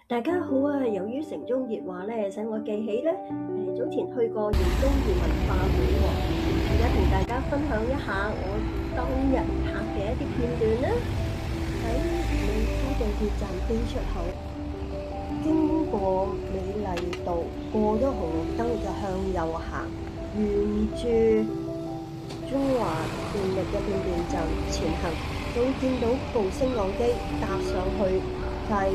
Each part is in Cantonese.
大家好啊！由於城中熱話咧，使我記起咧早前去過饒宗頤文化館喎，而家同大家分享一下我當日拍嘅一啲片段啦。喺美孚地鐵站 B 出口，經過美麗道，過咗紅綠燈就向右行，沿住中華電力嘅變電站前行，就會見到部升降機搭上去就係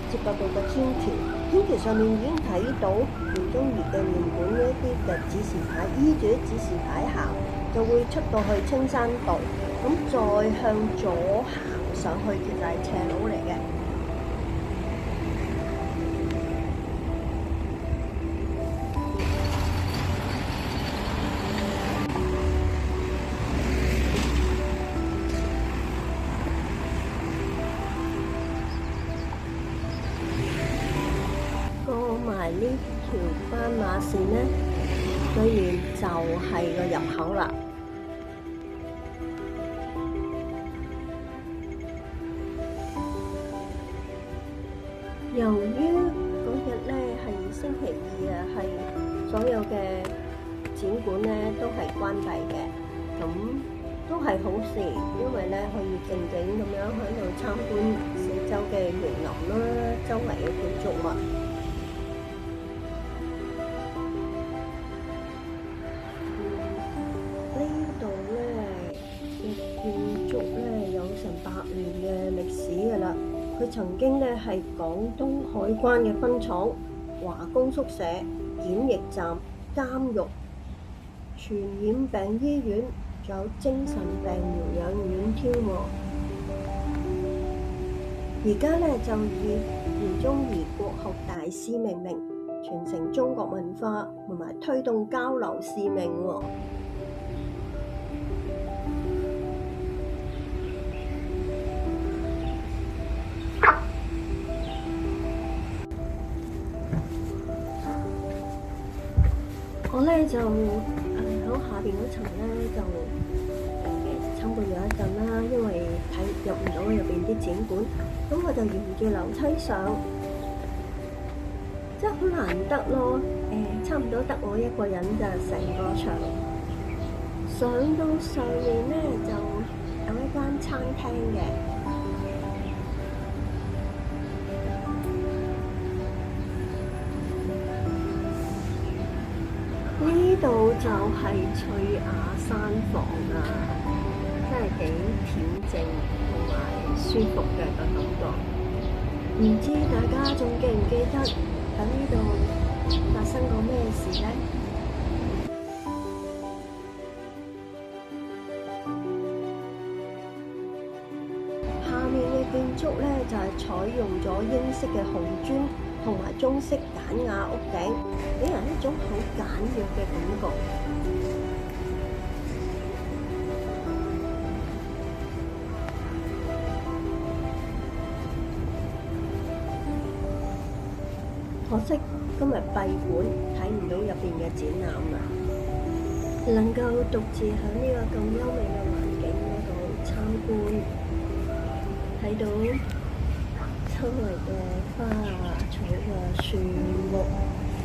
接駁到個天橋，天橋上面已經睇到饒宗頤嘅原本一啲嘅指示牌，依住啲指示牌行，就會出到去青山道，咁再向左行上去，其實係斜路嚟嘅。過埋呢條斑馬線呢，對面就係個入口啦。由於嗰日呢係星期二啊，係所有嘅展館呢都係關閉嘅，咁都係好事，因為呢可以靜靜咁樣喺度參觀四周嘅園林啦，周圍嘅建築物。建築咧有成100年嘅歷史㗎啦，佢曾經咧係廣東海關嘅分廠、華工宿舍、檢疫站、監獄、傳染病醫院，仲有精神病療養院添喎。而家咧就以饒宗頤國學大師命名，傳承中國文化同埋推動交流使命喎。我咧就喺下邊嗰層咧就參觀咗一陣啦，因為入唔到入邊啲展館，咁我就沿住樓梯上，真係好難得咯。差唔多得我一個人就成個場，上到上面咧就有一間餐廳嘅。呢度就係翠雅山房啊，真係幾恬靜同埋舒服嘅個感覺。唔知大家仲記唔記得喺呢度發生過咩事呢？下面嘅建築呢，就係採用咗英式嘅紅磚同埋中式簡雅屋頂，俾人一種好簡約嘅感覺。可惜今日閉館，睇唔到入邊嘅展覽啦。能夠獨自喺呢個咁優美嘅環境嗰度參觀，睇到周圍嘅花啊、草啊、樹木，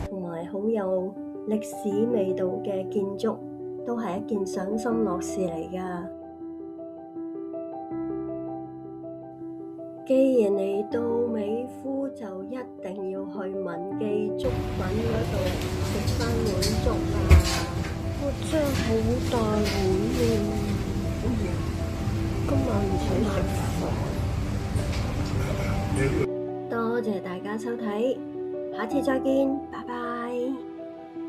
同埋好有歷史味道嘅建築，都係一件賞心樂事嚟㗎。既然嚟到美孚，就一定要去文記粥品嗰度食返碗粥啊！我真係好大碗喎，今晚唔使食飯。多謝大家收睇，下次再見，拜拜。